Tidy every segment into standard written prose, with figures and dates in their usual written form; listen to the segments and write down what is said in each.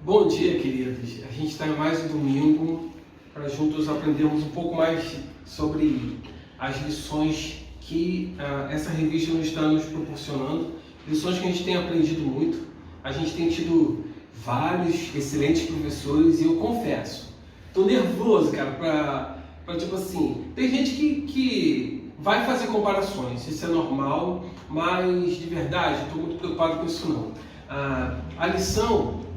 Bom dia, queridos. A gente está em mais um domingo para juntos aprendermos um pouco mais sobre as lições que essa revista nos está nos proporcionando. Lições que a gente tem aprendido muito. A gente tem tido vários excelentes professores e eu confesso, estou nervoso, cara, para tipo assim, tem gente que vai fazer comparações, isso é normal, mas de verdade, estou muito preocupado com isso não. A lição,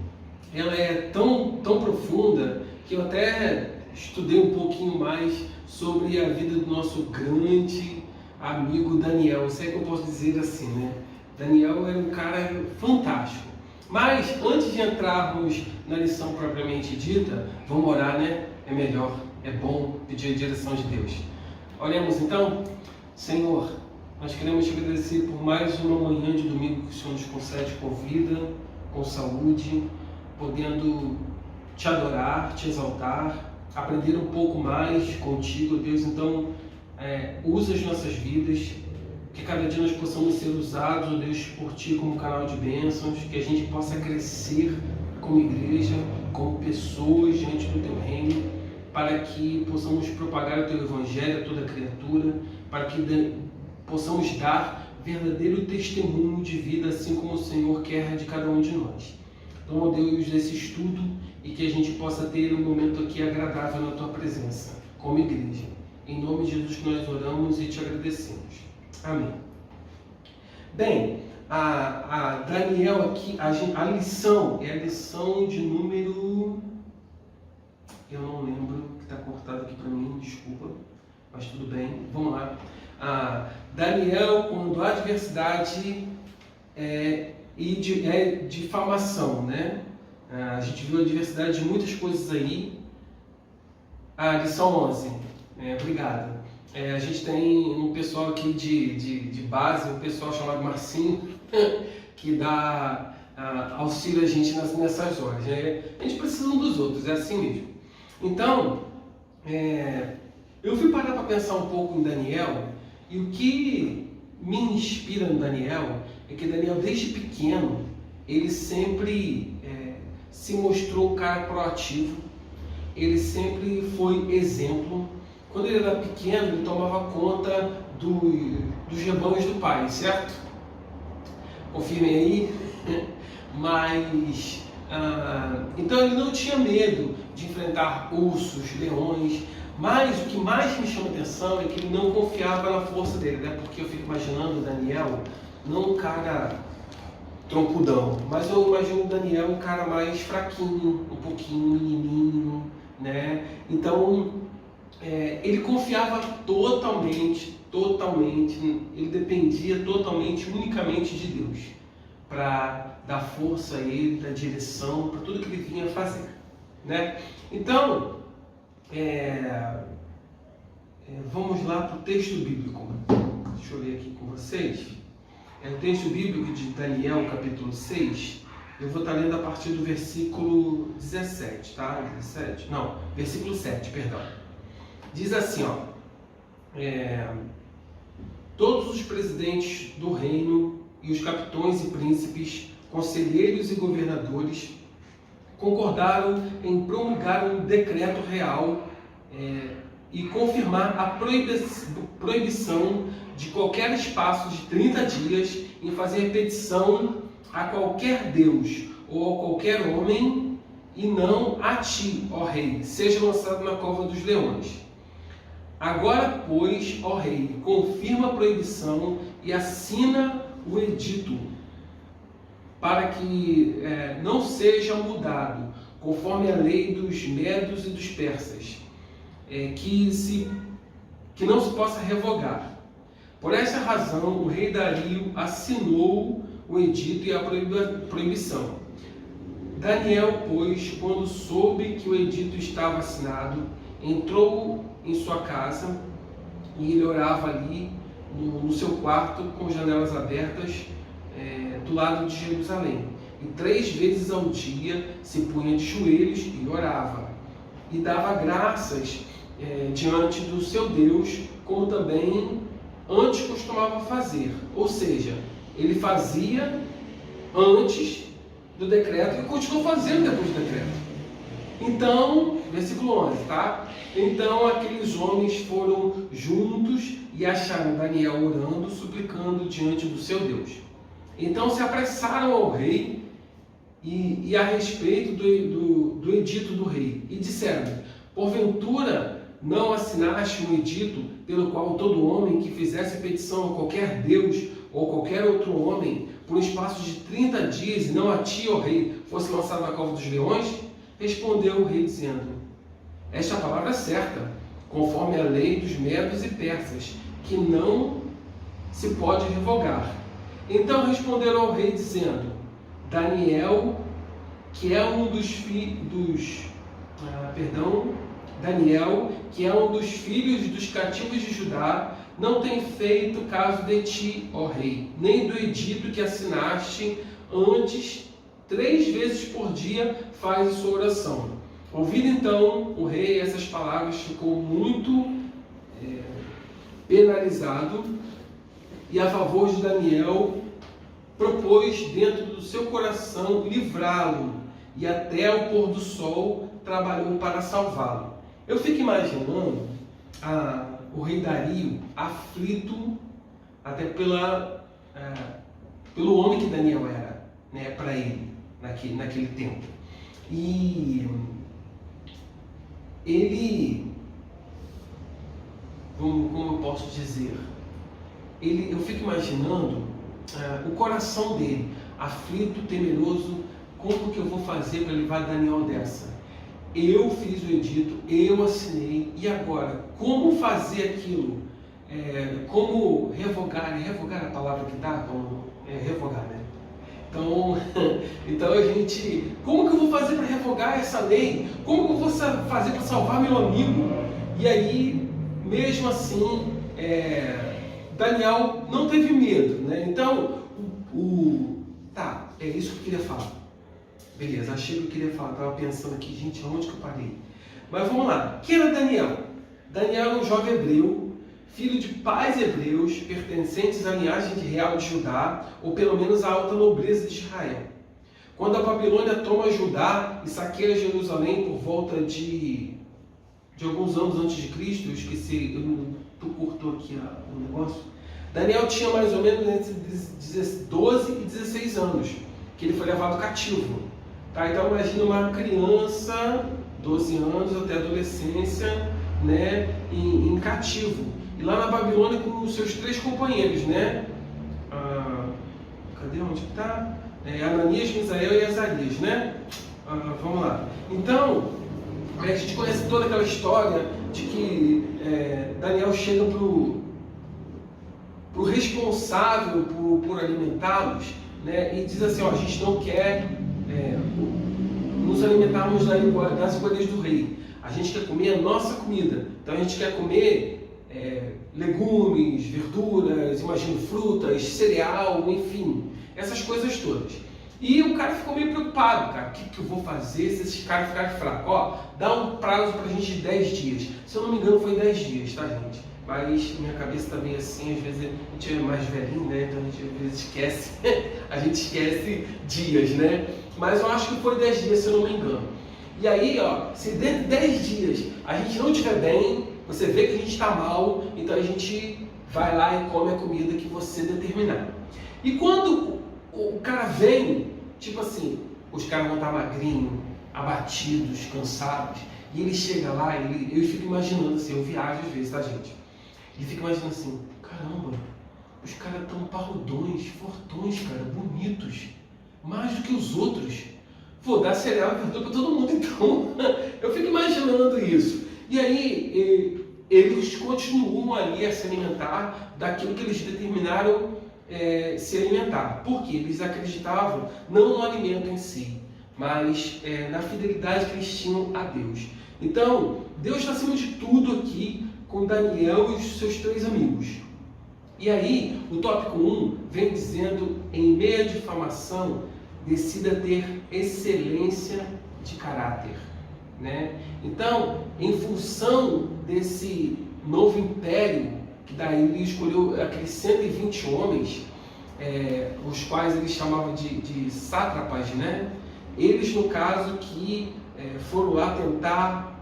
ela é tão profunda que eu até estudei um pouquinho mais sobre a vida do nosso grande amigo Daniel. Isso é que eu posso dizer assim, né? Daniel era um cara fantástico. Mas antes de entrarmos na lição propriamente dita, vamos orar, né? É melhor, é bom pedir a direção de Deus. Oremos então. Senhor, nós queremos te agradecer por mais uma manhã de domingo que o Senhor nos concede com vida, com saúde, podendo te adorar, te exaltar, aprender um pouco mais contigo, Deus. Então, usa as nossas vidas, que cada dia nós possamos ser usados, Deus, por Ti como canal de bênçãos, que a gente possa crescer como igreja, como pessoas diante do Teu reino, para que possamos propagar o Teu Evangelho a toda criatura, para que possamos dar verdadeiro testemunho de vida, assim como o Senhor quer de cada um de nós. Então, ó Deus, desse estudo e que a gente possa ter um momento aqui agradável na Tua presença, como igreja. Em nome de Jesus que nós oramos e te agradecemos. Amém. Bem, a Daniel aqui, a lição é a lição de número... Eu não lembro, que está cortado aqui para mim, desculpa, mas tudo bem, vamos lá. Daniel, quando a adversidade e difamação, né? A gente viu a diversidade de muitas coisas aí. Lição 11, obrigado. A gente tem um pessoal aqui de base, um pessoal chamado Marcinho, que dá auxílio a gente nessas horas. A gente precisa um dos outros, é assim mesmo. Então, eu fui parar para pensar um pouco em Daniel, e o que me inspira no Daniel é que Daniel, desde pequeno, ele sempre se mostrou um cara proativo, ele sempre foi exemplo. Quando ele era pequeno, ele tomava conta dos rebanhos do pai, certo? Confirmem aí. Mas, então ele não tinha medo de enfrentar ursos, leões, mas o que mais me chama atenção é que ele não confiava na força dele, né? Porque eu fico imaginando o Daniel, não um cara troncudão, mas eu imagino o Daniel um cara mais fraquinho, um pouquinho menininho, né? Então, ele confiava totalmente, ele dependia totalmente, unicamente de Deus, para dar força a ele, dar direção para tudo que ele vinha fazer, né? Então, vamos lá para o texto bíblico. Deixa eu ler aqui com vocês. O texto bíblico de Daniel, capítulo 6. Eu vou estar lendo a partir do versículo 17, tá? 17? Não, versículo 7, perdão. Diz assim, ó. Todos os presidentes do reino e os capitões e príncipes, conselheiros e governadores concordaram em promulgar um decreto real e confirmar a proibição de qualquer espaço de 30 dias em fazer petição a qualquer Deus ou a qualquer homem, e não a ti, ó rei, seja lançado na cova dos leões. Agora, pois, ó rei, confirma a proibição e assina o edito, para que não seja mudado, conforme a lei dos medos e dos persas, que não se possa revogar. Por essa razão, o rei Dario assinou o edito e a proibição. Daniel, pois, quando soube que o edito estava assinado, entrou em sua casa e ele orava ali no seu quarto com janelas abertas do lado de Jerusalém. E 3 vezes ao dia se punha de joelhos e orava. E dava graças diante do seu Deus, como também antes costumava fazer. Ou seja, ele fazia antes do decreto e continuou fazendo depois do decreto. Então, versículo 11, tá? Então aqueles homens foram juntos e acharam Daniel orando, suplicando diante do seu Deus. Então se apressaram ao rei e a respeito do edito do rei, e disseram: porventura não assinaste um edito pelo qual todo homem que fizesse petição a qualquer Deus ou qualquer outro homem, por um espaço de 30 dias, e não a ti, ó rei, fosse lançado na cova dos leões? Respondeu o rei, dizendo: esta palavra é certa, conforme a lei dos medos e persas, que não se pode revogar. Então responderam ao rei, dizendo: Daniel, que é um dos filhos dos cativos de Judá, não tem feito caso de ti, ó rei, nem do edito que assinaste antes. 3 vezes por dia faz a sua oração. Ouvindo então o rei essas palavras, ficou muito penalizado, e a favor de Daniel propôs dentro do seu coração livrá-lo, e até o pôr do sol trabalhou para salvá-lo. Eu fico imaginando o rei Dario aflito até pelo homem que Daniel era, né, para ele naquele tempo. E ele, como eu posso dizer, eu fico imaginando o coração dele, aflito, temeroso. Como que eu vou fazer para livrar Daniel dessa? Eu fiz o edito, eu assinei, e agora? Como fazer aquilo? Como revogar? Revogar é a palavra que dá? Revogar, né? Então a gente... Como que eu vou fazer para revogar essa lei? Como que eu vou fazer para salvar meu amigo? E aí, mesmo assim, Daniel não teve medo, né? Então, é isso que eu queria falar. Beleza, achei que eu queria falar. Estava pensando aqui, gente, aonde que eu parei? Mas vamos lá. Quem era Daniel? Daniel era um jovem hebreu, filho de pais hebreus, pertencentes à linhagem real de Judá, ou pelo menos à alta nobreza de Israel. Quando a Babilônia toma Judá e saqueia Jerusalém por volta de alguns anos antes de Cristo, eu esqueci, tu cortou aqui o negócio. Daniel tinha mais ou menos entre 12 e 16 anos, que ele foi levado cativo. Tá? Então imagina uma criança, 12 anos até a adolescência, né, em cativo. E lá na Babilônia com os seus 3 companheiros, né? Cadê? Onde que está? Ananias, Misael e Azarias, né? Vamos lá. Então, a gente conhece toda aquela história de que Daniel chega para o responsável por alimentá-los, né? E diz assim: ó, a gente não quer nos alimentarmos das iguarias do rei. A gente quer comer a nossa comida. Então a gente quer comer legumes, verduras, imagino frutas, cereal, enfim, essas coisas todas. E o cara ficou meio preocupado, cara, o que eu vou fazer se esses caras ficarem fracos? Ó, dá um prazo pra gente de 10 dias. Se eu não me engano foi 10 dias, tá, gente? Mas minha cabeça também assim, às vezes a gente é mais velhinho, né? Então a gente às vezes esquece, a gente esquece dias, né? Mas eu acho que foi 10 dias, se eu não me engano. E aí, ó, se dentro de 10 dias a gente não estiver bem, você vê que a gente está mal, então a gente vai lá e come a comida que você determinar. E quando o cara vem, tipo assim, os caras vão estar magrinhos, abatidos, cansados, e ele chega lá, eu fico imaginando assim, eu viajo às vezes, tá, gente? E fico imaginando assim, caramba, os caras tão parrudões, fortões, cara, bonitos, mais do que os outros. Vou dar cereal e verdura para todo mundo, então. Eu fico imaginando isso. E aí, eles continuam ali a se alimentar daquilo que eles determinaram se alimentar. Porque eles acreditavam não no alimento em si, mas na fidelidade que eles tinham a Deus. Então, Deus está acima de tudo aqui com Daniel e os seus 3 amigos. E aí, o tópico 1 vem dizendo: em meio à difamação, decida ter excelência de caráter, né? Então, em função desse novo império, que daí ele escolheu aqueles 120 homens, os quais ele chamava de sátrapas, né? Eles, no caso, que foram lá tentar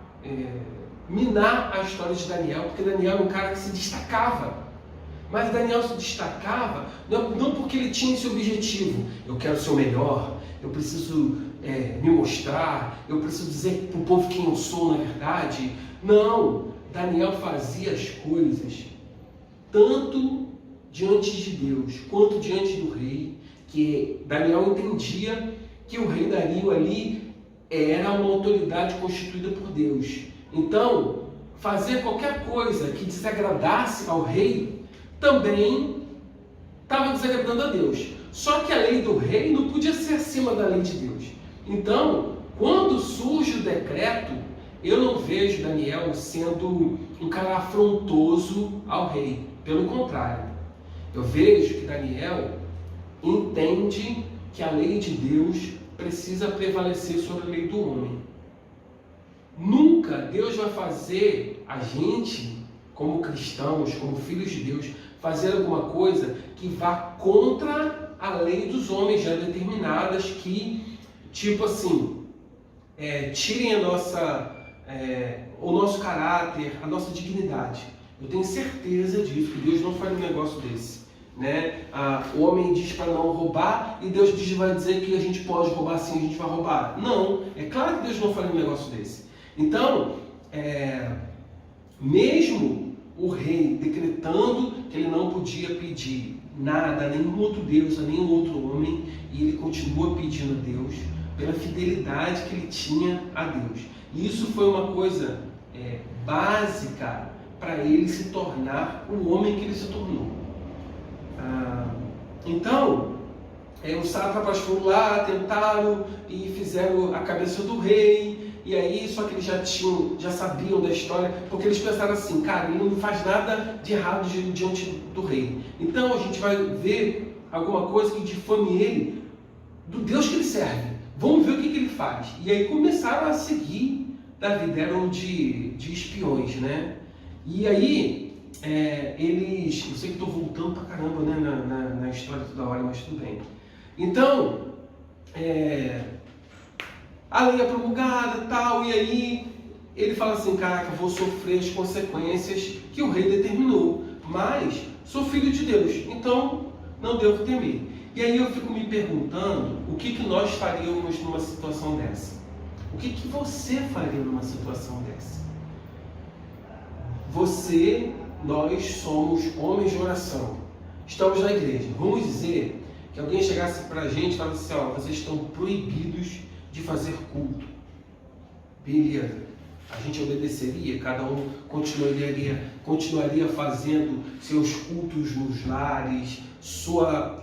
minar a história de Daniel, porque Daniel era um cara que se destacava. Mas Daniel se destacava não porque ele tinha esse objetivo: eu quero ser o melhor, eu preciso me mostrar, eu preciso dizer para o povo quem eu sou na verdade. Não, Daniel fazia as coisas tanto diante de Deus quanto diante do rei, que Daniel entendia que o rei Dario ali era uma autoridade constituída por Deus. Então, fazer qualquer coisa que desagradasse ao rei também estava desagradando a Deus. Só que a lei do rei não podia ser acima da lei de Deus. Então, quando surge o decreto, eu não vejo Daniel sendo um cara afrontoso ao rei. Pelo contrário, eu vejo que Daniel entende que a lei de Deus precisa prevalecer sobre a lei do homem. Nunca Deus vai fazer a gente, como cristãos, como filhos de Deus, fazer alguma coisa que vá contra a lei dos homens já determinadas, que, tipo assim, tirem o nosso caráter, a nossa dignidade. Eu tenho certeza disso, que Deus não faz um negócio desse. Né? O homem diz para não roubar e Deus vai dizer que a gente pode roubar sim, a gente vai roubar. Não, é claro que Deus não faz um negócio desse. Então, mesmo o rei decretando que ele não podia pedir nada a nenhum outro Deus, a nenhum outro homem, e ele continua pedindo a Deus pela fidelidade que ele tinha a Deus. E isso foi uma coisa básica para ele se tornar o homem que ele se tornou. Então, os sátrapas foram lá, tentaram e fizeram a cabeça do rei. E aí, só que eles já sabiam da história, porque eles pensaram assim: cara, ele não faz nada de errado diante do rei. Então a gente vai ver alguma coisa que difame ele do Deus que ele serve. Vamos ver o que ele faz. E aí começaram a seguir Davi, eram de espiões, né? E aí, eles... Eu sei que estou voltando pra caramba, né, na história toda hora, mas tudo bem. Então, a lei é promulgada e tal, e aí ele fala assim: caraca, vou sofrer as consequências que o rei determinou, mas sou filho de Deus, então não devo temer. E aí eu fico me perguntando, o que nós faríamos numa situação dessa? O que você faria numa situação dessa? Nós somos homens de oração, estamos na igreja. Vamos dizer que alguém chegasse para a gente e falasse assim: ó, vocês estão proibidos de fazer culto. Beleza, a gente obedeceria, cada um continuaria fazendo seus cultos nos lares, sua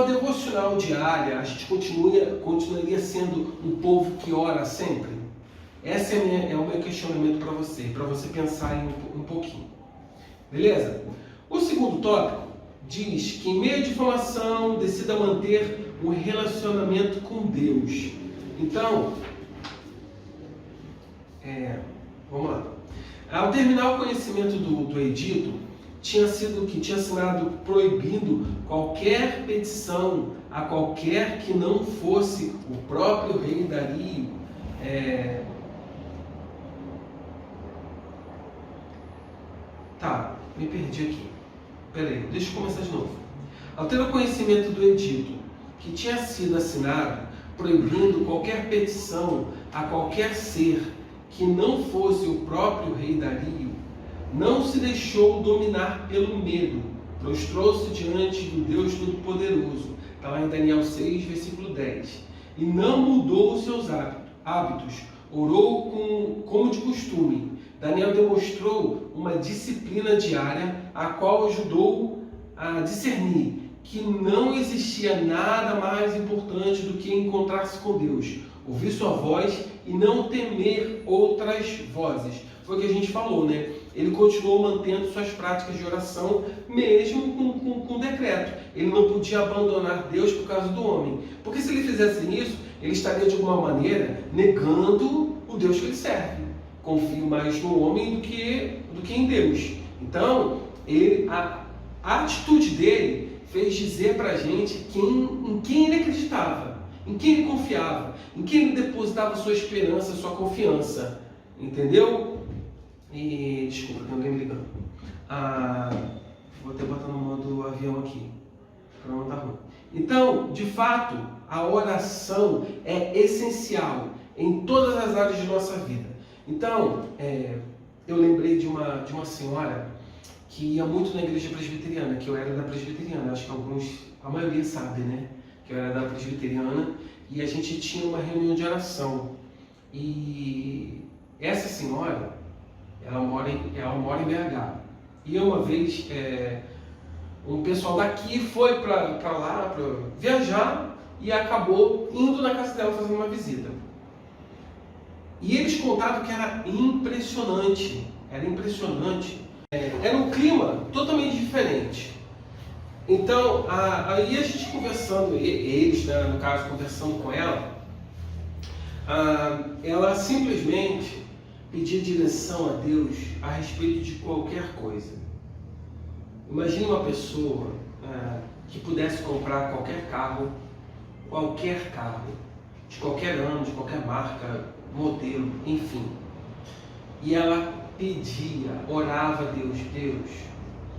devocional diária, a gente continuaria sendo um povo que ora sempre? Esse é o meu questionamento para você pensar um pouquinho. Beleza? O segundo tópico diz que em meio à difamação decida manter um relacionamento com Deus. Então, vamos lá. Ao terminar o conhecimento do edito, tinha assinado proibindo qualquer petição a qualquer que não fosse o próprio rei Dario. Tá, me perdi aqui. Peraí, deixa eu começar de novo. Ao ter o conhecimento do edito, que tinha sido assinado, proibindo qualquer petição a qualquer ser que não fosse o próprio rei Dario, não se deixou dominar pelo medo, prostrou-se diante do Deus Todo-Poderoso. Está lá em Daniel 6, versículo 10. E não mudou os seus hábitos, orou como de costume. Daniel demonstrou uma disciplina diária, a qual ajudou a discernir que não existia nada mais importante do que encontrar-se com Deus, ouvir sua voz e não temer outras vozes. Foi o que a gente falou, né? Ele continuou mantendo suas práticas de oração, mesmo com decreto. Ele não podia abandonar Deus por causa do homem. Porque se ele fizesse isso, ele estaria de alguma maneira negando o Deus que ele serve. Confio mais no homem do que em Deus. Então, a atitude dele fez dizer para a gente em quem ele acreditava, em quem ele confiava, em quem ele depositava sua esperança, sua confiança. Entendeu? E desculpa, tem alguém me ligando. Vou até botar no modo avião aqui, para não estar ruim. Então, de fato, a oração é essencial em todas as áreas de nossa vida. Então, eu lembrei de uma senhora que ia muito na igreja presbiteriana, que eu era da presbiteriana. Acho que a maioria sabe, né? Que eu era da presbiteriana e a gente tinha uma reunião de oração. E essa senhora, ela mora em BH. E uma vez, um pessoal daqui foi para lá para viajar e acabou indo na casa dela fazer uma visita. E eles contaram que era impressionante. Era um clima totalmente diferente. Então, aí a gente conversando, eles, né, no caso, conversando com ela, ela simplesmente pedia direção a Deus a respeito de qualquer coisa. Imagine uma pessoa que pudesse comprar qualquer carro, de qualquer ano, de qualquer marca, modelo, enfim. E ela pedia, orava a Deus,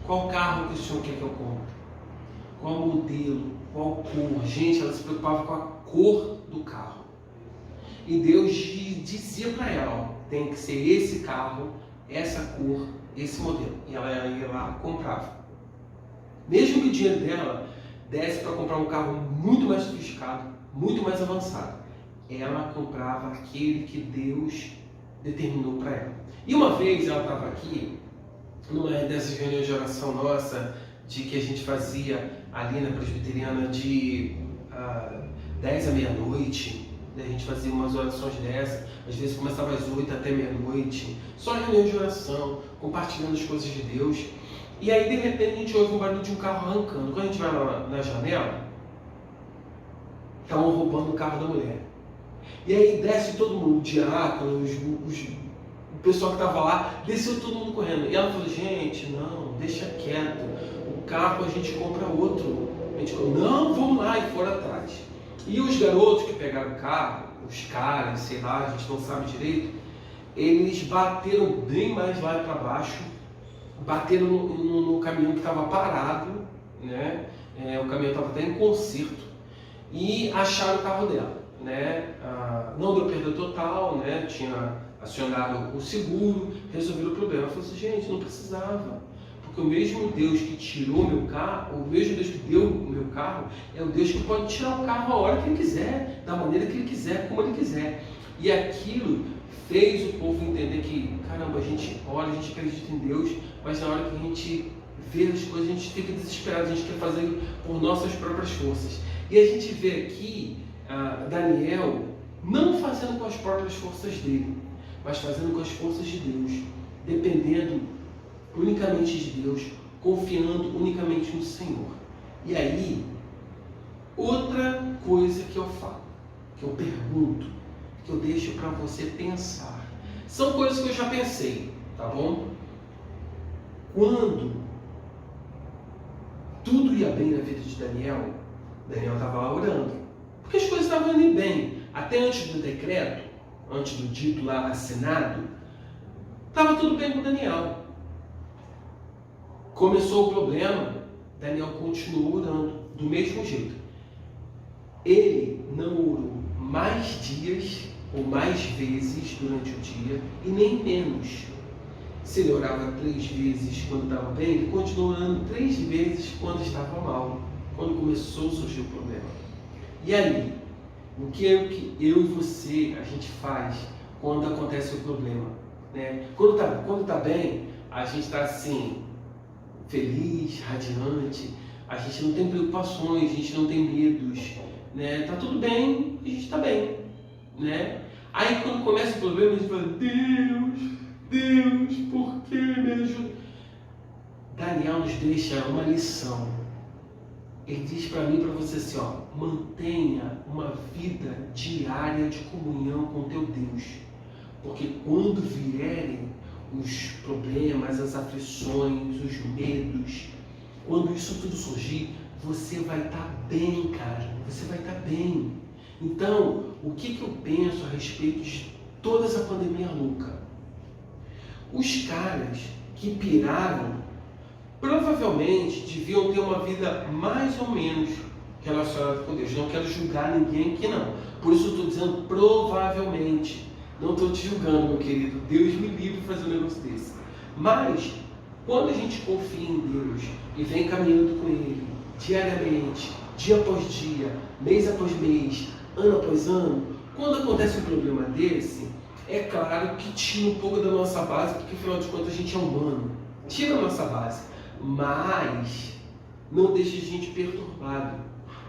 qual carro que o Senhor quer que eu compre? Qual modelo? Qual cor? Gente, ela se preocupava com a cor do carro. E Deus dizia para ela, tem que ser esse carro, essa cor, esse modelo. E ela ia lá, comprava. Mesmo que o dinheiro dela desse para comprar um carro muito mais sofisticado, muito mais avançado, ela comprava aquele que Deus determinou para ela. E uma vez ela estava aqui, numa dessas reuniões de oração nossa, de que a gente fazia ali na presbiteriana de 10 à meia-noite, né? A gente fazia umas orações dessas, às vezes começava às 8 até meia-noite, só reunião de oração, compartilhando as coisas de Deus. E aí de repente a gente ouve um barulho de um carro arrancando. Quando a gente vai lá na janela, estavam roubando o carro da mulher. E aí desce todo mundo, o diácono, o pessoal que estava lá, desceu todo mundo correndo. E ela falou, gente, não, deixa quieto, o carro a gente compra outro. A gente falou, não, vamos lá, e foram atrás. E os garotos que pegaram o carro, os caras, sei lá, a gente não sabe direito, eles bateram bem mais lá para baixo, bateram no caminhão que estava parado, né? O caminhão estava até em conserto, e acharam o carro dela, né? Não deu perda total, né? Tinha acionado o seguro, resolveram o problema. Eu falei assim, gente, não precisava, porque o mesmo Deus que tirou meu carro, o mesmo Deus que deu o meu carro, é o Deus que pode tirar o carro a hora que Ele quiser, da maneira que Ele quiser, como Ele quiser. E aquilo fez o povo entender que, caramba, a gente ora, a gente acredita em Deus, mas na hora que a gente vê as coisas, a gente fica desesperado, a gente quer fazer por nossas próprias forças. E a gente vê aqui Daniel não fazendo com as próprias forças dele, mas fazendo com as forças de Deus, dependendo unicamente de Deus, confiando unicamente no Senhor. E aí, outra coisa que eu falo, que eu pergunto, que eu deixo para você pensar, são coisas que eu já pensei, tá bom? Quando tudo ia bem na vida de Daniel estava lá orando, porque as coisas estavam indo bem, até antes do decreto, antes do dito lá assinado, estava tudo bem com Daniel. Começou o problema, Daniel continuou orando do mesmo jeito. Ele não orou mais dias ou mais vezes durante o dia e nem menos. Se ele orava 3 vezes quando estava bem, ele continuou orando 3 vezes quando estava mal, quando começou a surgir o problema. E aí, o que é que eu e você a gente faz quando acontece o problema? Né? Quando tá bem, a gente está assim, feliz, radiante, a gente não tem preocupações, a gente não tem medos, né? Tá tudo bem, a gente está bem, né? Aí quando começa o problema, a gente fala, Deus, por que me ajuda? Daniel nos deixa uma lição. Ele diz para mim e para você assim, ó, mantenha uma vida diária de comunhão com teu Deus, porque quando vierem os problemas, as aflições, os medos, quando isso tudo surgir, você vai estar bem, cara. Você vai estar bem. Então, o que eu penso a respeito de toda essa pandemia louca? Os caras que piraram provavelmente deviam ter uma vida mais ou menos relacionada com Deus. Não quero julgar ninguém aqui, não. Por isso eu estou dizendo provavelmente. Não estou te julgando, meu querido. Deus me livre de fazer um negócio desse. Mas, quando a gente confia em Deus e vem caminhando com Ele diariamente, dia após dia, mês após mês, ano após ano, quando acontece um problema desse, é claro que tira um pouco da nossa base, porque afinal de contas a gente é humano. Tira a nossa base, mas não deixa a gente perturbado.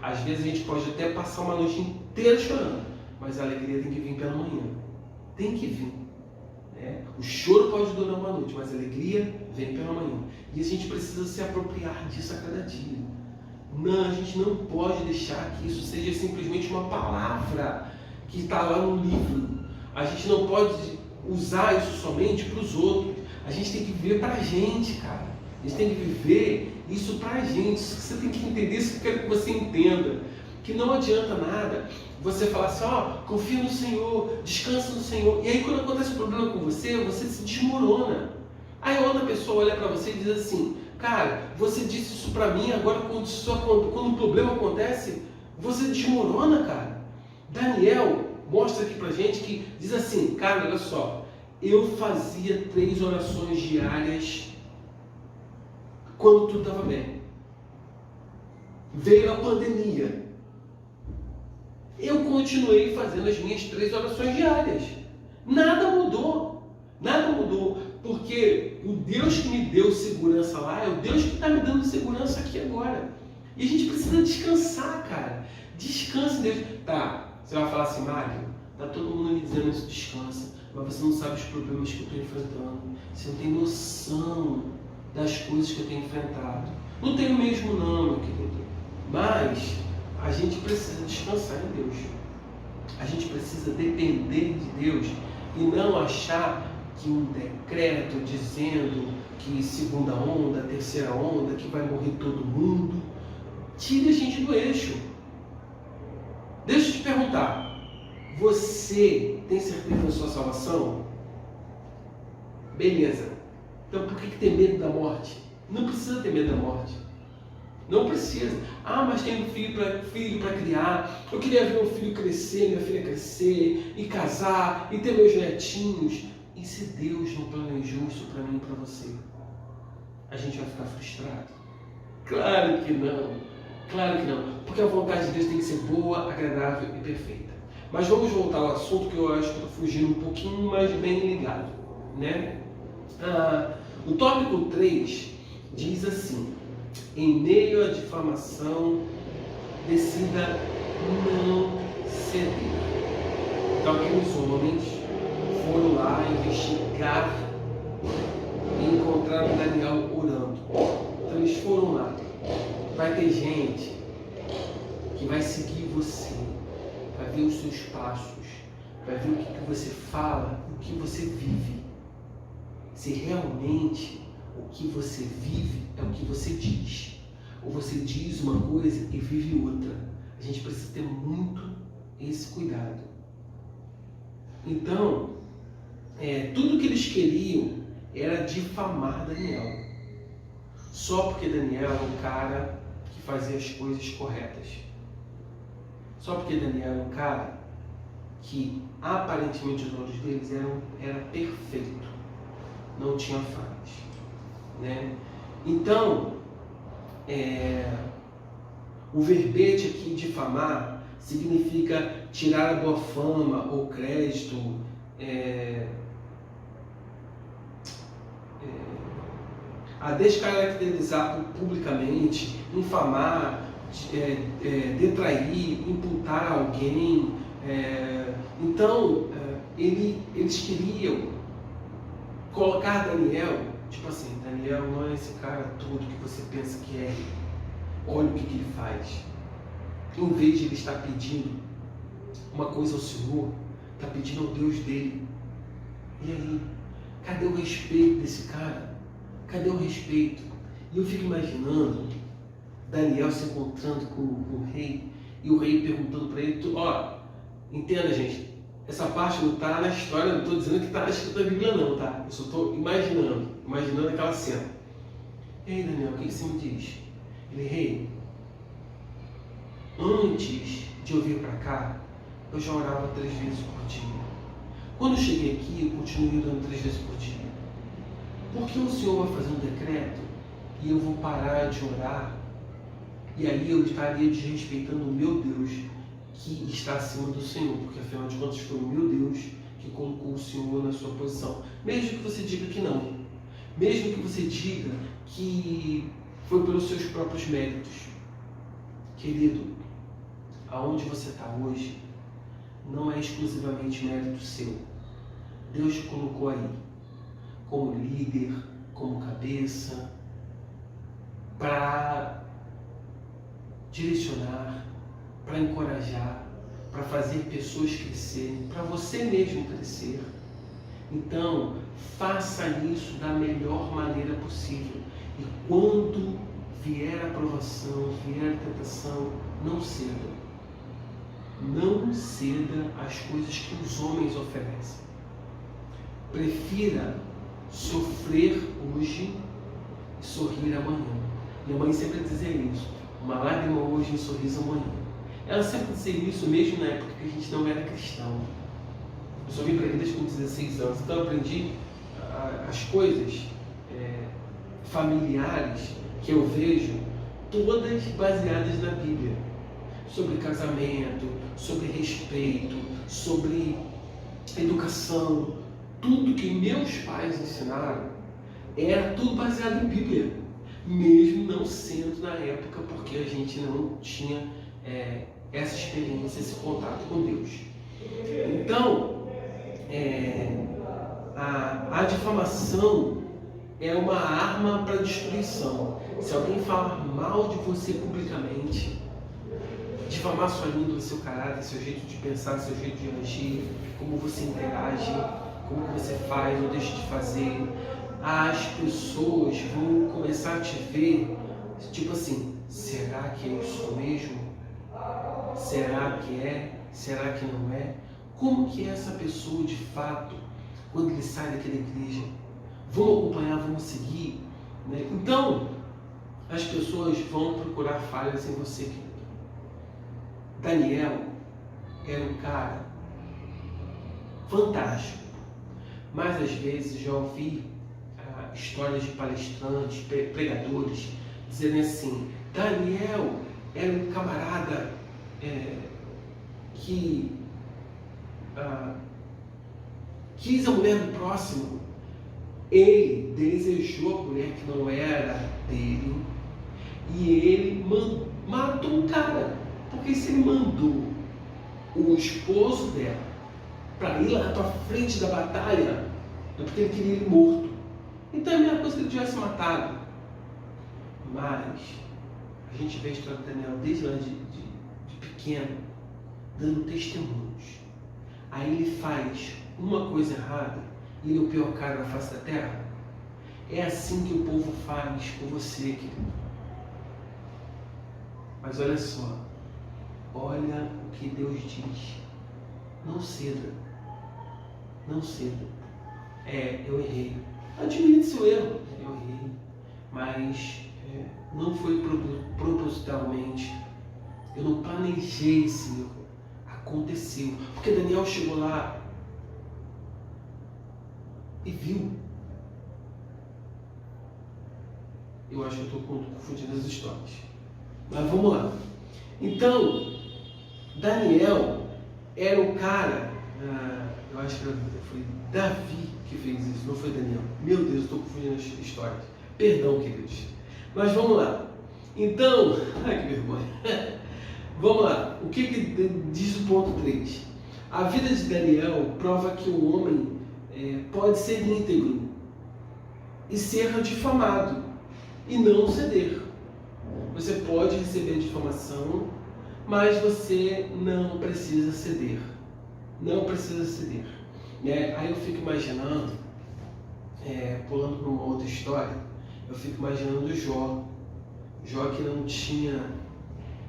Às vezes a gente pode até passar uma noite inteira chorando, mas a alegria tem que vir pela manhã. Tem que vir. O choro pode durar uma noite, mas a alegria vem pela manhã. E a gente precisa se apropriar disso a cada dia. Não, a gente não pode deixar que isso seja simplesmente uma palavra que está lá no livro. A gente não pode usar isso somente para os outros. A gente tem que viver para a gente, cara. A gente tem que viver isso para a gente. Você tem que entender isso, que eu quero que você entenda. Que não adianta nada você falar assim, confia no Senhor, descansa no Senhor. E aí quando acontece um problema com você, você se desmorona. Aí outra pessoa olha para você e diz assim, cara, você disse isso para mim, agora quando um problema acontece, você desmorona, cara. Daniel mostra aqui pra gente que diz assim, cara, olha só, eu fazia 3 orações diárias quando tudo estava bem. Veio a pandemia. Eu continuei fazendo as minhas 3 orações diárias. Nada mudou. Nada mudou. Porque o Deus que me deu segurança lá é o Deus que está me dando segurança aqui agora. E a gente precisa descansar, cara. Descansa em Deus. Tá, você vai falar assim, Mário, tá todo mundo me dizendo isso, descansa. Mas você não sabe os problemas que eu estou enfrentando. Você não tem noção das coisas que eu tenho enfrentado. Não tenho mesmo não, meu querido. Mas a gente precisa descansar em Deus. A gente precisa depender de Deus e não achar que um decreto dizendo que segunda onda, terceira onda, que vai morrer todo mundo, tire a gente do eixo. Deixa eu te perguntar, você tem certeza da sua salvação? Beleza. Então por que tem medo da morte? Não precisa ter medo da morte. Não precisa. Mas tenho filho para criar. Eu queria ver meu filho crescer, minha filha crescer, e casar, e ter meus netinhos. E se Deus não planejou isso para mim e para você? A gente vai ficar frustrado? Claro que não. Claro que não. Porque a vontade de Deus tem que ser boa, agradável e perfeita. Mas vamos voltar ao assunto que eu acho que estou fugindo um pouquinho, mas bem ligado, né? O tópico 3 diz assim: em meio à difamação, decida não ceder. Então aqueles homens foram lá investigar e encontraram Daniel orando. Então eles foram lá. Vai ter gente que vai seguir você, vai ver os seus passos, vai ver o que você fala, o que você vive. Se realmente o que você vive é o que você diz. Ou você diz uma coisa e vive outra. A gente precisa ter muito esse cuidado. Então, tudo que eles queriam era difamar Daniel. Só porque Daniel era um cara que fazia as coisas corretas. Só porque Daniel era um cara que aparentemente os olhos deles era perfeito. Não tinha falhas, né? Então, o verbete aqui, difamar, significa tirar a boa fama ou crédito, a descaracterizar publicamente, infamar, detrair, imputar a alguém. Então, eles queriam colocar Daniel, tipo assim, Daniel não é esse cara todo que você pensa que é. Olha o que ele faz. Em vez de ele estar pedindo uma coisa ao Senhor, está pedindo ao Deus dele. E aí, cadê o respeito desse cara? Cadê o respeito? E eu fico imaginando Daniel se encontrando com o rei, e o rei perguntando para ele, entenda, gente, essa parte não está na história, não estou dizendo que está escrito na Bíblia não, tá? Eu só estou imaginando aquela cena. Ei, Daniel, o que você me diz? Ele, rei, antes de eu vir para cá, eu já orava 3 vezes por dia. Quando eu cheguei aqui, eu continuei orando 3 vezes por dia. Por que o Senhor vai fazer um decreto e eu vou parar de orar? E aí eu estaria desrespeitando o meu Deus, que está acima do Senhor, porque afinal de contas foi o meu Deus que colocou o Senhor na sua posição. Mesmo que você diga que não, mesmo que você diga que foi pelos seus próprios méritos, querido, aonde você está hoje não é exclusivamente mérito seu. Deus te colocou aí como líder, como cabeça, para direcionar, para encorajar, para fazer pessoas crescerem, para você mesmo crescer. Então, faça isso da melhor maneira possível. E quando vier a provação, vier a tentação, não ceda. Não ceda às coisas que os homens oferecem. Prefira sofrer hoje e sorrir amanhã. Minha mãe sempre dizia isso. Uma lágrima hoje e um sorriso amanhã. Ela sempre dizia isso mesmo na época que a gente não era cristão. Eu só vim para aqui desde com 16 anos. Então eu aprendi as coisas familiares que eu vejo, todas baseadas na Bíblia. Sobre casamento, sobre respeito, sobre educação. Tudo que meus pais ensinaram era tudo baseado em Bíblia. Mesmo não sendo na época, porque a gente não tinha essa experiência, esse contato com Deus. Então, a difamação é uma arma para destruição. Se alguém falar mal de você publicamente, difamar sua índole, seu caráter, seu jeito de pensar, seu jeito de agir, como você interage, como você faz ou deixa de fazer, as pessoas vão começar a te ver, tipo assim, será que é isso mesmo? Será que é? Será que não é? Como que é essa pessoa de fato, quando ele sai daquela igreja? Vão acompanhar, vão seguir? Né? Então, as pessoas vão procurar falhas em você. Daniel era um cara fantástico, mas às vezes já ouvi histórias de palestrantes, pregadores, dizendo assim, Daniel era um camarada que quis a mulher do próximo, ele desejou a mulher que não era dele e ele matou o cara, porque se ele mandou o esposo dela para ir lá na tua frente da batalha, é porque ele queria ele morto. Então é a mesma coisa que ele tivesse matado. Mas a gente vê a história de Daniel desde lá de pequeno, dando testemunhos. Aí ele faz uma coisa errada e ele é o pior cara da face da terra. É assim que o povo faz com você, querido. Mas olha só, olha o que Deus diz. Não ceda. Não ceda. Eu errei. Admite seu erro. Eu errei. Mas não foi propositalmente. Eu não planejei esse erro. Aconteceu. Porque Daniel chegou lá e viu. Eu acho que eu estou confundindo as histórias. Mas vamos lá. Então, Daniel era um cara, eu acho que foi Davi que fez isso, não foi Daniel. Meu Deus, eu estou confundindo as histórias. Perdão, queridos. Mas vamos lá. Então, ai que vergonha. Vamos lá. O que diz o ponto 3? A vida de Daniel prova que o homem pode ser íntegro e ser difamado e não ceder. Você pode receber difamação, mas você não precisa ceder. Não precisa ceder. Aí eu fico imaginando, pulando para uma outra história, eu fico imaginando Jó. Jó que não tinha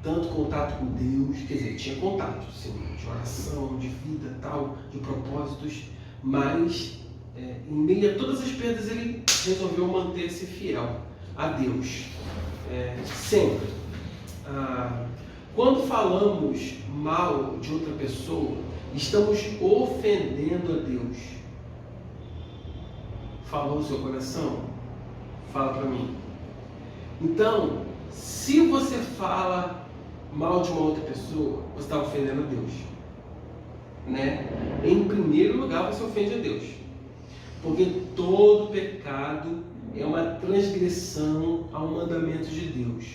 tanto contato com Deus, quer dizer, tinha contato, sim, de oração, de vida, tal, de propósitos, mas em meio a todas as perdas ele resolveu manter-se fiel a Deus, sempre. Quando falamos mal de outra pessoa, estamos ofendendo a Deus. Falou o seu coração? Fala para mim. Então, se você fala mal de uma outra pessoa, você está ofendendo a Deus, né? Em primeiro lugar, você ofende a Deus, porque todo pecado é uma transgressão ao mandamento de Deus.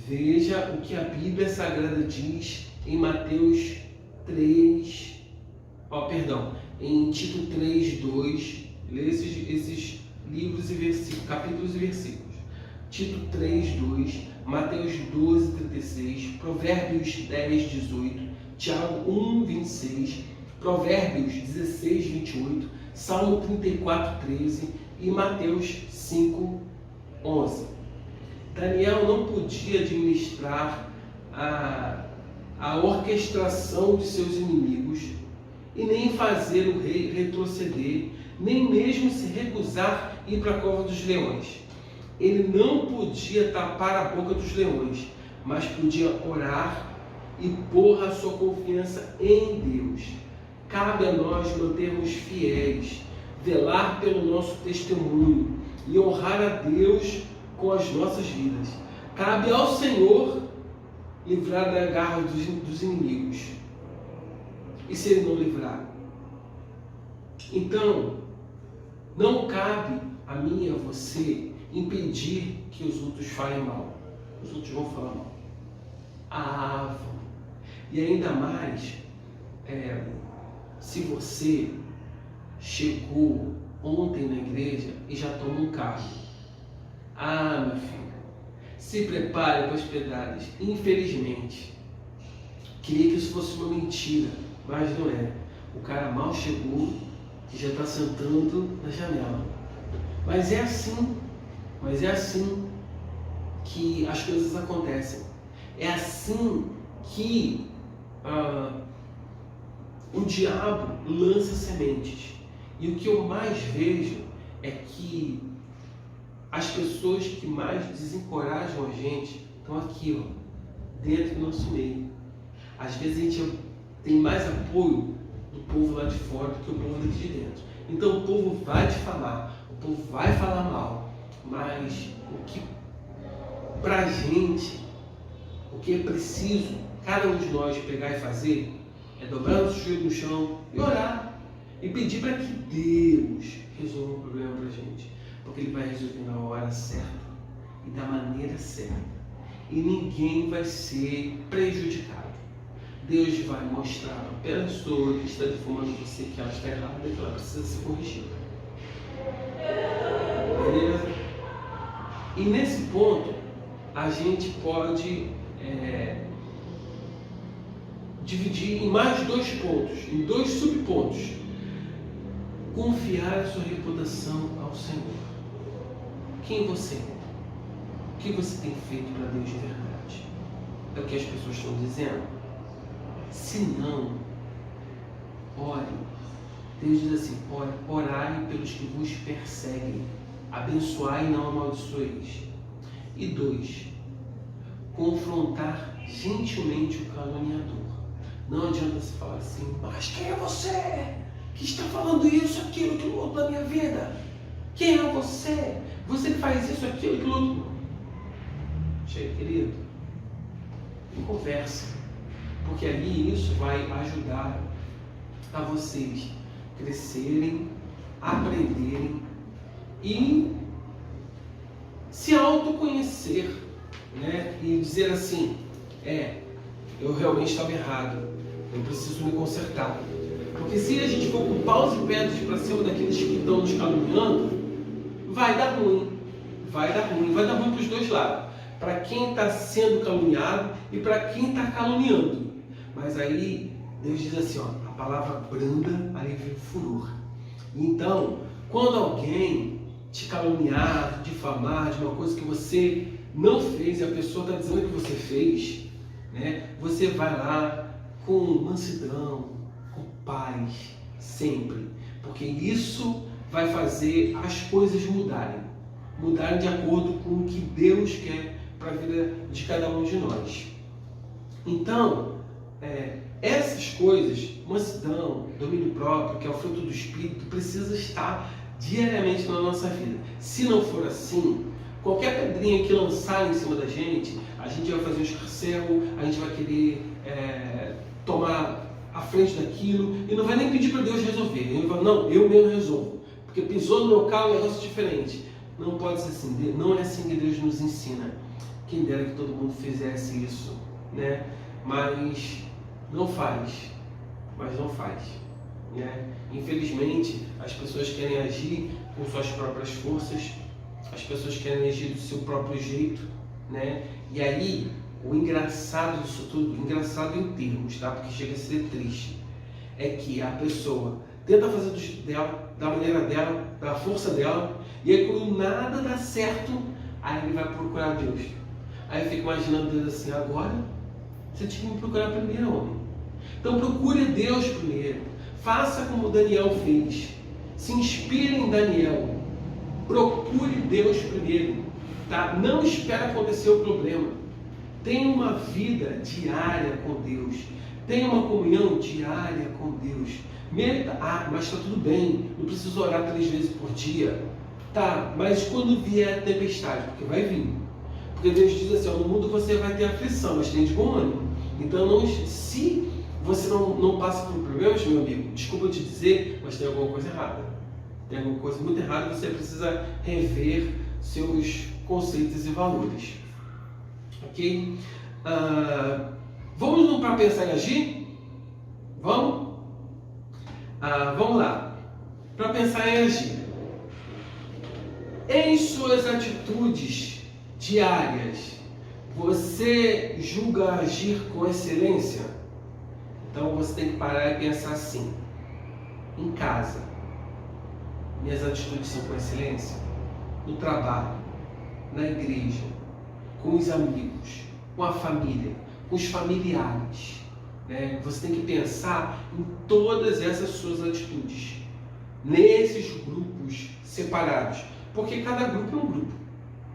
Veja o que a Bíblia Sagrada diz em Mateus 3, em Tito 3:2. Lê esses livros e capítulos e versículos. Tito 3:2, Mateus 12:36, Provérbios 10:18, Tiago 1:26, Provérbios 16:28, Salmo 34:13 e Mateus 5:11. Daniel não podia administrar a orquestração de seus inimigos e nem fazer o rei retroceder, nem mesmo se recusar a ir para a cova dos leões. Ele não podia tapar a boca dos leões, mas podia orar e pôr a sua confiança em Deus. Cabe a nós mantermos fiéis, velar pelo nosso testemunho e honrar a Deus com as nossas vidas. Cabe ao Senhor livrar da garra dos inimigos. E se Ele não livrar? Então, não cabe a mim e a você impedir que os outros falem mal. Os outros vão falar mal. Vão. E ainda mais, se você chegou ontem na igreja e já toma um carro. Meu filho, se prepare para as pedradas. Infelizmente, queria que isso fosse uma mentira, mas não é. O cara mal chegou e já está sentando na janela. Mas é assim que as coisas acontecem. É assim que o diabo lança sementes. E o que eu mais vejo é que as pessoas que mais desencorajam a gente estão aqui, dentro do nosso meio. Às vezes a gente tem mais apoio do povo lá de fora do que o povo daqui de dentro. Então o povo vai te falar, o povo vai falar mal, mas o que pra gente, o que é preciso cada um de nós pegar e fazer é dobrar nosso joelho no chão e orar e pedir para que Deus resolva o problema pra gente, porque Ele vai resolver na hora certa e da maneira certa e ninguém vai ser prejudicado. Deus vai mostrar para a pessoa que está defamando você que ela está errada e que ela precisa ser corrigida. Beleza? E nesse ponto, a gente pode dividir em mais 2 pontos, em 2 subpontos. Confiar a sua reputação ao Senhor. Quem você é? O que você tem feito para Deus de verdade? É o que as pessoas estão dizendo? Se não, ore. Deus diz assim: orai pelos que vos perseguem, abençoai e não amaldiçoeis. E 2, confrontar gentilmente o caluniador. Não adianta se falar assim: mas quem é você que está falando isso, aquilo, aquilo outro da minha vida? Quem é você? Você faz isso, aquilo, aquilo outro. Chega, querido, e conversa, porque aí isso vai ajudar a vocês crescerem, aprenderem e se autoconhecer, né? E dizer assim: eu realmente estava errado, eu preciso me consertar. Porque se a gente for com paus e pedras para cima daqueles que estão nos caluniando, vai dar ruim para os dois lados, para quem está sendo caluniado e para quem está caluniando. Mas aí Deus diz assim, a palavra branda alivia o furor. Então, quando alguém te caluniar, difamar de uma coisa que você não fez e a pessoa está dizendo que você fez, né? Você vai lá com mansidão, com paz, sempre. Porque isso vai fazer as coisas mudarem de acordo com o que Deus quer para a vida de cada um de nós. Então, essas coisas, mansidão, domínio próprio, que é o fruto do Espírito, precisa estar diariamente na nossa vida. Se não for assim, qualquer pedrinha que lançar em cima da gente, a gente vai fazer um escarcéu, a gente vai querer tomar a frente daquilo e não vai nem pedir para Deus resolver. Ele vai, não, eu mesmo resolvo, porque pisou no meu carro é um negócio diferente. Não pode ser assim, não é assim que Deus nos ensina. Quem dera que todo mundo fizesse isso, né? Mas não faz, né? Infelizmente, as pessoas querem agir com suas próprias forças, as pessoas querem agir do seu próprio jeito, né? E aí, o engraçado disso tudo, engraçado em termos, tá? Porque chega a ser triste, é que a pessoa tenta fazer do jeito dela, da maneira dela, da força dela, e aí quando nada dá certo, aí ele vai procurar Deus. Aí eu fico imaginando Deus assim, agora você tinha que me procurar primeiro, homem. Então procure Deus primeiro. Faça como Daniel fez. Se inspire em Daniel. Procure Deus primeiro. Tá? Não espere acontecer o problema. Tenha uma vida diária com Deus. Tenha uma comunhão diária com Deus. Mas está tudo bem. Não preciso orar 3 vezes por dia. Tá, mas quando vier a tempestade, porque vai vir. Porque Deus diz assim, no mundo você vai ter aflição, mas tem de bom ânimo. Então, se você não passa por problemas, meu amigo, desculpa te dizer, mas tem alguma coisa errada. Tem alguma coisa muito errada, você precisa rever seus conceitos e valores. Ok? Vamos para pensar em agir? Vamos? Vamos lá. Para pensar em agir. Em suas atitudes diárias, você julga agir com excelência? Então você tem que parar e pensar assim. Em casa, minhas atitudes são com excelência? No trabalho, na igreja, com os amigos, com a família, com os familiares, né? Você tem que pensar em todas essas suas atitudes, nesses grupos separados, porque cada grupo é um grupo.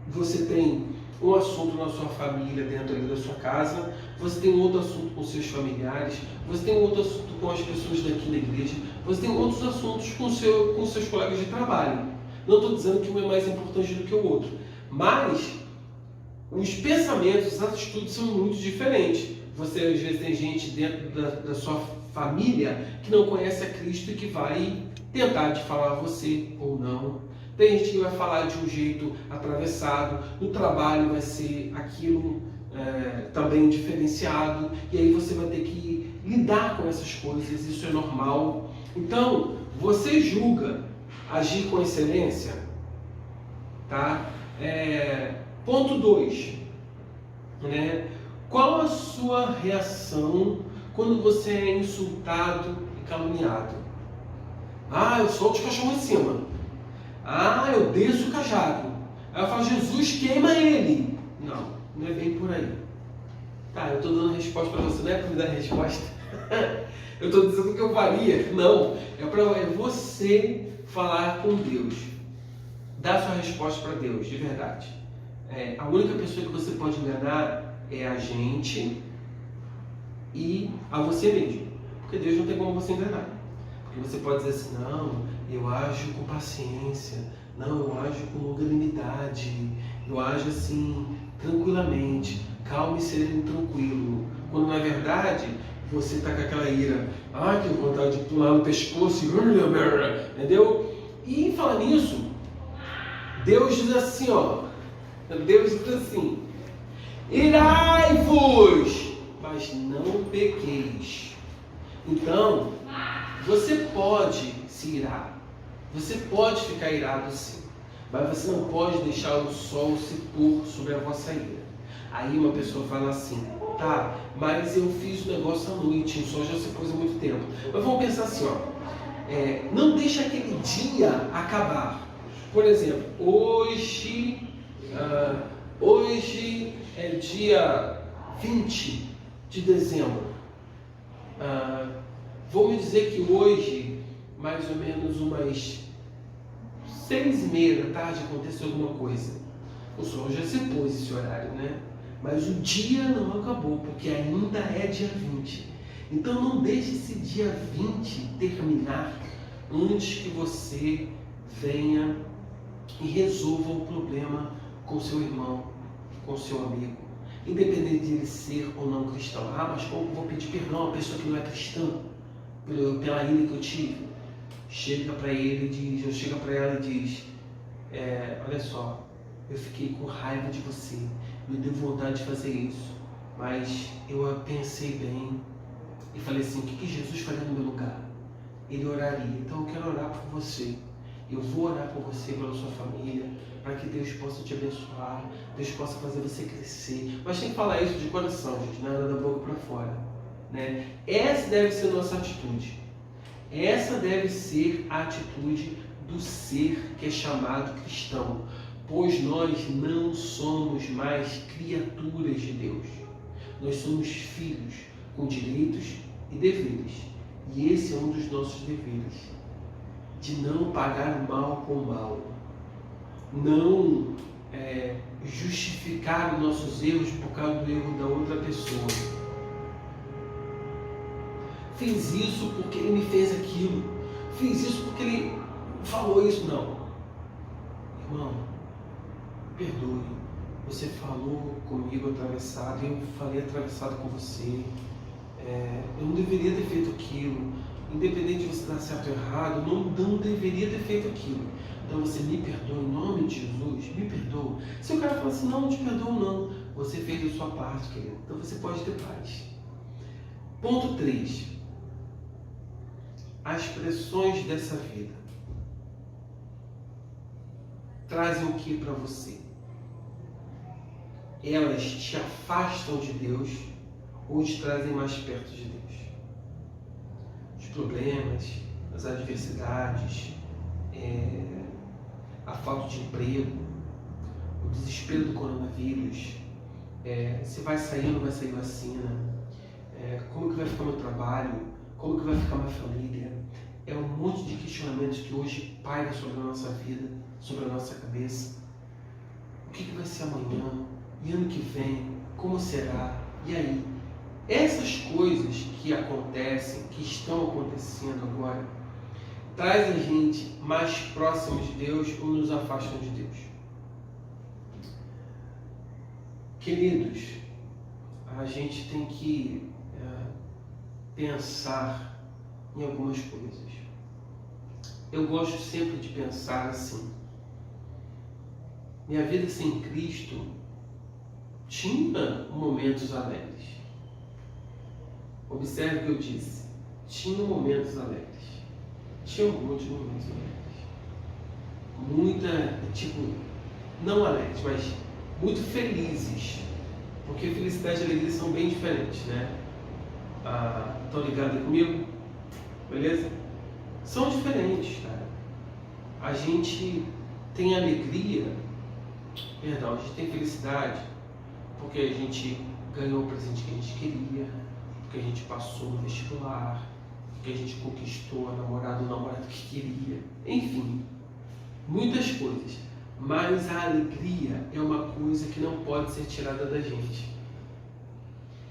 Você tem um assunto na sua família, dentro da sua casa, você tem outro assunto com seus familiares, você tem outro assunto com as pessoas daqui da igreja, você tem outros assuntos com seus colegas de trabalho. Não estou dizendo que um é mais importante do que o outro, mas os pensamentos, as atitudes são muito diferentes. Você às vezes tem gente dentro da sua família que não conhece a Cristo e que vai tentar te falar a você ou não. Tem gente que vai falar de um jeito atravessado, no trabalho vai ser aquilo também diferenciado, e aí você vai ter que lidar com essas coisas, isso é normal. Então, você julga agir com excelência? Tá? Ponto 2. Né? Qual a sua reação quando você é insultado e caluniado? Eu solto os cachorros em cima. Eu desço o cajado. Aí eu falo, Jesus, queima ele. Não é bem por aí. Tá, eu estou dando resposta para você, não é para me dar resposta. Eu estou dizendo o que eu faria. Não, é você falar com Deus. Dar sua resposta para Deus, de verdade. A única pessoa que você pode enganar é a gente e a você mesmo. Porque Deus não tem como você enganar. Porque você pode dizer assim, não, eu ajo com paciência, não, eu ajo com longanimidade, eu ajo assim, tranquilamente, calmo e sereno, tranquilo. Quando na verdade, você está com aquela ira, que vontade de pular no pescoço, entendeu? E falar nisso, Deus diz assim, Deus diz assim, irai-vos, mas não pequeis. Então, você pode se irar, você pode ficar irado sim, mas você não pode deixar o sol se pôr sobre a vossa ira. Aí uma pessoa fala assim, tá, mas eu fiz o negócio à noite, o sol já se pôs há muito tempo. Mas vamos pensar assim, não deixa aquele dia acabar. Por exemplo, hoje Hoje é dia 20 de dezembro. Vamos dizer que hoje, mais ou menos umas 6h30 da tarde, aconteceu alguma coisa. O sol já se pôs esse horário, né? Mas o dia não acabou, porque ainda é dia 20. Então não deixe esse dia 20 terminar antes que você venha e resolva o problema com seu irmão, com seu amigo, independente de ele ser ou não cristão. Mas como eu vou pedir perdão a uma pessoa que não é cristã pela ira que eu tive? Chega para ele e diz, chega para ela e diz, olha só, eu fiquei com raiva de você, me deu vontade de fazer isso, mas eu pensei bem e falei assim, o que Jesus faria no meu lugar? Ele oraria. Então eu quero orar por você. Eu vou orar por você, pela sua família, para que Deus possa te abençoar, Deus possa fazer você crescer. Mas tem que falar isso de coração, gente, nada da boca para fora, né? Essa deve ser a nossa atitude. Essa deve ser a atitude do ser que é chamado cristão, pois nós não somos mais criaturas de Deus. Nós somos filhos com direitos e deveres. E esse é um dos nossos deveres, de não pagar o mal com o mal, não justificar os nossos erros por causa do erro da outra pessoa. Fiz isso porque ele me fez aquilo, fiz isso porque ele falou isso. Não, irmão, perdoe, você falou comigo atravessado, eu falei atravessado com você, eu não deveria ter feito aquilo, independente de você dar certo ou errado, não deveria ter feito aquilo. Então você me perdoa em nome de Jesus, me perdoa. Se o cara falar assim, não te perdoo não, você fez a sua parte, querido, então você pode ter paz. Ponto 3. As pressões dessa vida trazem o que para você? Elas te afastam de Deus ou te trazem mais perto de Deus? Os problemas, as adversidades, a falta de emprego, o desespero do coronavírus, se vai sair ou não vai sair vacina, como que vai ficar meu trabalho, como que vai ficar minha família? É um monte de questionamentos que hoje paira sobre a nossa vida, sobre a nossa cabeça. O que vai ser amanhã? E ano que vem? Como será? E aí? Essas coisas que acontecem, que estão acontecendo agora, traz a gente mais próximo de Deus ou nos afastam de Deus? Queridos, a gente tem que pensar em algumas coisas. Eu gosto sempre de pensar assim. Minha vida sem Cristo tinha momentos alegres. Observe o que eu disse. Tinha momentos alegres. Tinha muitos momentos alegres. Não alegres, mas muito felizes. Porque felicidade e alegria são bem diferentes, né? Estão ligados comigo? Beleza? São diferentes, cara. A gente tem alegria, a gente tem felicidade porque a gente ganhou o presente que a gente queria, porque a gente passou no vestibular, porque a gente conquistou a namorada ou o namorado que queria, enfim, muitas coisas. Mas a alegria é uma coisa que não pode ser tirada da gente.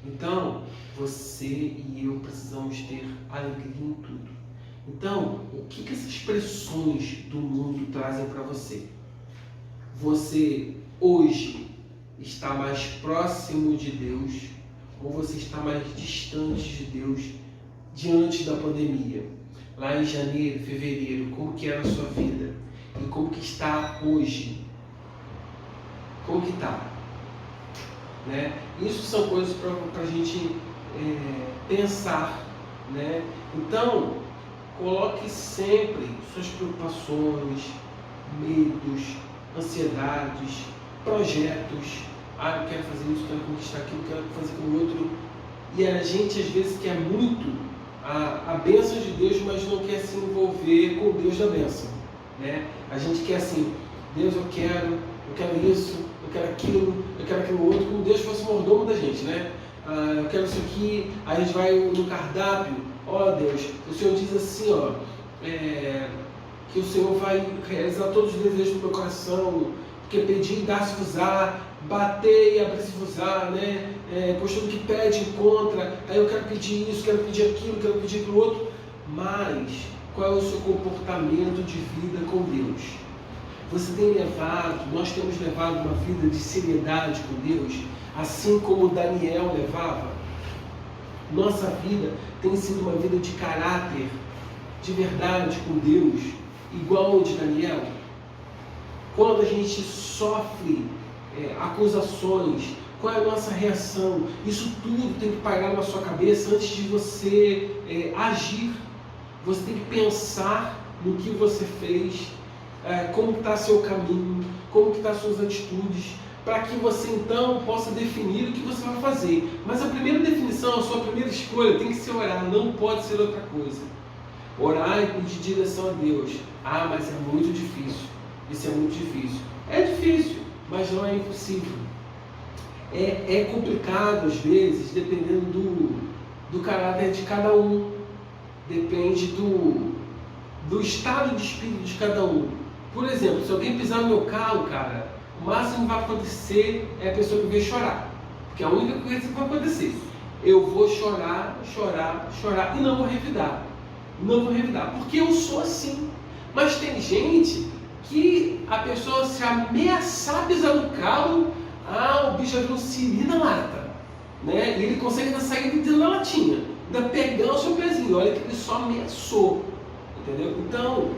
Então, você e eu precisamos ter alegria em tudo. Então, o que essas pressões do mundo trazem para você? Você hoje está mais próximo de Deus ou você está mais distante de Deus diante da pandemia? Lá em janeiro, fevereiro, como que era a sua vida? E como que está hoje? Como que está? Né? Isso são coisas para a gente pensar, né? Então, coloque sempre suas preocupações, medos, ansiedades, projetos. Eu quero fazer isso, quero conquistar aquilo, quero fazer aquilo outro. E a gente às vezes quer muito a bênção de Deus, mas não quer se envolver com o Deus da bênção, né? A gente quer assim, Deus, eu quero eu quero isso, eu quero aquilo outro, como Deus fosse mordomo da gente, né? Eu quero isso aqui, aí a gente vai no cardápio, ó Deus, o Senhor diz assim, ó, que o Senhor vai realizar todos os desejos do meu coração, porque pedir e dar-se-vos-á, bater e abrir-se-vos-á, né? Pois tudo que pede encontra, aí eu quero pedir isso, quero pedir aquilo, quero pedir aquilo outro, mas qual é o seu comportamento de vida com Deus? Você tem levado, nós temos levado uma vida de seriedade com Deus, assim como Daniel levava? Nossa vida tem sido uma vida de caráter, de verdade com Deus, igual ao de Daniel? Quando a gente sofre acusações, qual é a nossa reação? Isso tudo tem que parar na sua cabeça antes de você agir. Você tem que pensar no que você fez, como está seu caminho, como estão suas atitudes, para que você então possa definir o que você vai fazer. Mas a primeira definição, a sua primeira escolha tem que ser orar, não pode ser outra coisa. Orar e pedir direção a Deus. Ah, mas é muito difícil. Isso é muito difícil. É difícil, mas não é impossível. É complicado às vezes, dependendo do caráter de cada um. Depende do estado de espírito de cada um. Por exemplo, se alguém pisar no meu carro, cara, o máximo que vai acontecer é a pessoa me ver chorar. Porque é a única coisa que vai acontecer. Eu vou chorar e não vou revidar. Não vou revidar, porque eu sou assim. Mas tem gente que a pessoa se ameaçar pisar no carro, o bicho vai vir um siri na lata, né? E ele consegue ainda sair dentro da latinha, ainda pegar o seu pezinho. Olha que ele só ameaçou, entendeu? Então,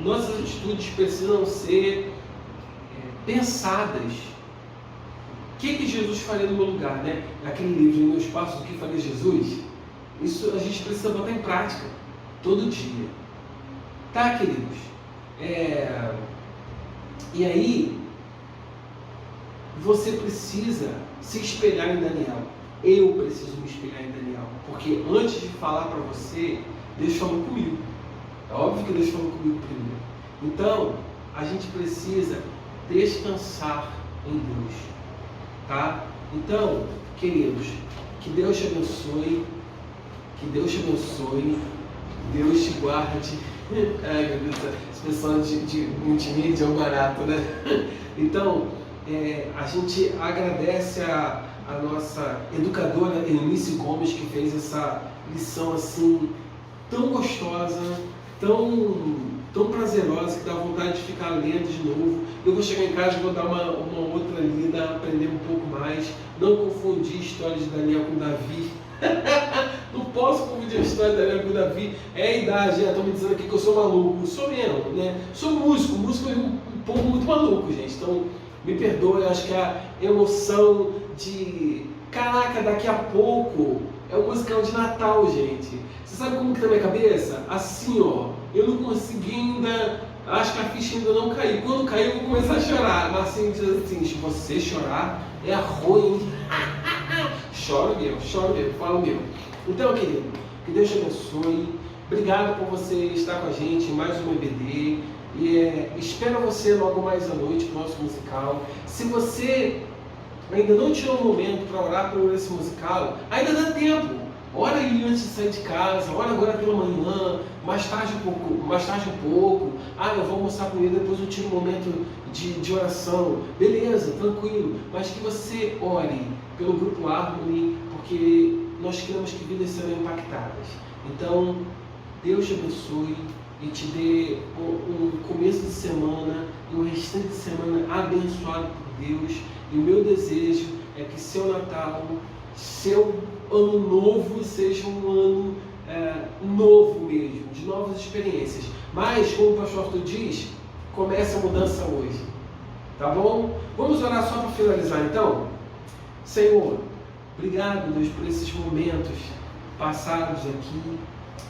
nossas atitudes precisam ser pensadas. O que Jesus faria no meu lugar, né? Naquele livro, Meus Passos, o que faria Jesus? Isso a gente precisa botar em prática todo dia, tá, queridos? E aí você precisa se espelhar em Daniel. Eu preciso me espelhar em Daniel, porque antes de falar para você, Deus falou comigo. É óbvio que Deus falou comigo primeiro. Então a gente precisa descansar em Deus, tá? Então, queridos, que Deus te abençoe. Que Deus te abençoe, Deus te guarde. Ai, meu Deus, essa pessoa de multimídia é um barato, né? Então, a gente agradece a nossa educadora Eunice Gomes, que fez essa lição assim, tão gostosa, tão prazerosa, que dá vontade de ficar lendo de novo. Eu vou chegar em casa e vou dar uma outra lida, aprender um pouco mais, não confundir a história de Daniel com Davi. Não posso confundir a história de Daniel com Davi. É a idade, estão me dizendo aqui que eu sou maluco. Sou mesmo, né? Sou músico é um povo muito maluco, gente. Então, me perdoe, acho que a emoção de caraca, daqui a pouco é um musical de Natal, gente. Você sabe como que tá na minha cabeça? Assim, ó, eu não consegui ainda, acho que a ficha ainda não caiu. Quando cair, eu vou começar a chorar. Mas assim, diz assim, se você chorar, é ruim. Choro mesmo, falo mesmo. Então, querido, que Deus te abençoe. Obrigado por você estar com a gente em mais um EBD. E espero você logo mais à noite para o nosso musical. Se você ainda não tirou um momento para orar por esse musical, ainda dá tempo. Ora aí antes de sair de casa, ora agora pela manhã, mais tarde um pouco. Eu vou almoçar com ele, depois eu tiro um momento de oração. Beleza, tranquilo. Mas que você ore pelo Grupo Harmony, porque nós queremos que vidas serão impactadas. Então, Deus te abençoe e te dê um começo de semana e um restante de semana abençoado por Deus. E o meu desejo é que seu Natal, seu ano novo seja um ano novo mesmo, de novas experiências. Mas, como o pastor Arthur diz, começa a mudança hoje. Tá bom? Vamos orar só para finalizar então? Senhor, obrigado, Deus, por esses momentos passados aqui.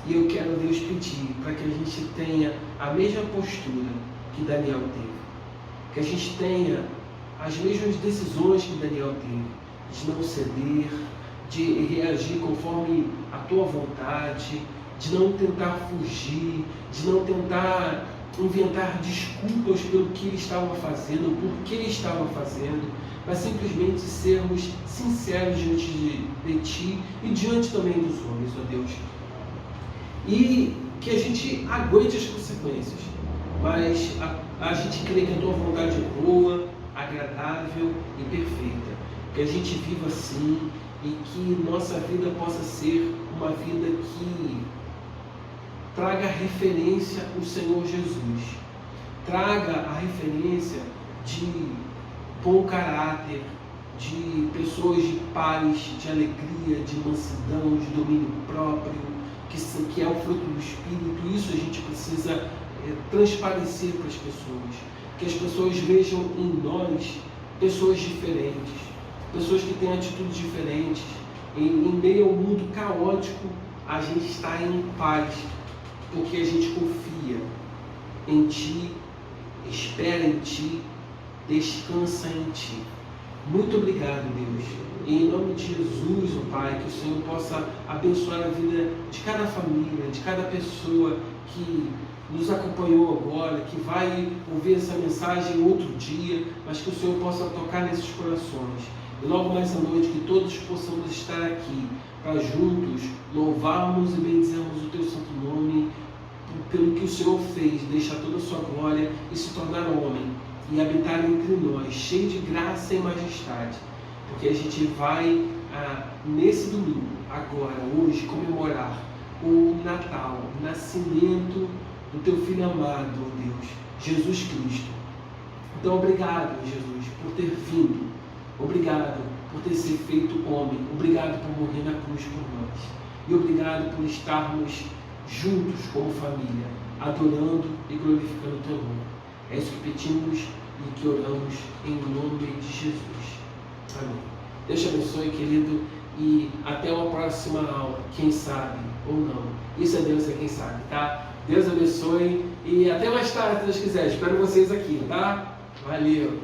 E eu quero, Deus, pedir para que a gente tenha a mesma postura que Daniel teve. Que a gente tenha as mesmas decisões que Daniel teve. De não ceder, de reagir conforme a tua vontade, de não tentar fugir, de não tentar inventar desculpas pelo que ele estava fazendo, por que ele estava fazendo, mas simplesmente sermos sinceros diante de Ti e diante também dos homens, ó Deus. E que a gente aguente as consequências, mas a gente crê que a Tua vontade é boa, agradável e perfeita. Que a gente viva assim e que nossa vida possa ser uma vida que traga referência ao Senhor Jesus. Traga a referência de bom caráter, de pessoas de paz, de alegria, de mansidão, de domínio próprio, que é o fruto do Espírito. Isso a gente precisa transparecer para as pessoas. Que as pessoas vejam em nós pessoas diferentes, pessoas que têm atitudes diferentes. Em meio ao mundo caótico, a gente está em paz, porque a gente confia em Ti, espera em Ti, descansa em Ti. Muito obrigado, Deus. E em nome de Jesus, ó Pai, que o Senhor possa abençoar a vida de cada família, de cada pessoa que nos acompanhou agora, que vai ouvir essa mensagem outro dia, mas que o Senhor possa tocar nesses corações. E logo mais à noite, que todos possamos estar aqui para juntos louvarmos e bendizermos o Teu santo nome pelo que o Senhor fez, deixar toda a Sua glória e se tornar homem e habitar entre nós, cheio de graça e majestade. Porque a gente vai, nesse domingo, agora, hoje, comemorar o Natal, o nascimento do Teu Filho amado, ó Deus, Jesus Cristo. Então, obrigado, Jesus, por ter vindo. Obrigado por ter sido feito homem. Obrigado por morrer na cruz por nós. E obrigado por estarmos juntos como família, adorando e glorificando o Teu nome. É isso que pedimos e que oramos em nome de Jesus. Amém. Deus te abençoe, querido, e até uma próxima aula, quem sabe ou não. Isso é Deus, é quem sabe, tá? Deus abençoe e até mais tarde, se Deus quiser. Espero vocês aqui, tá? Valeu!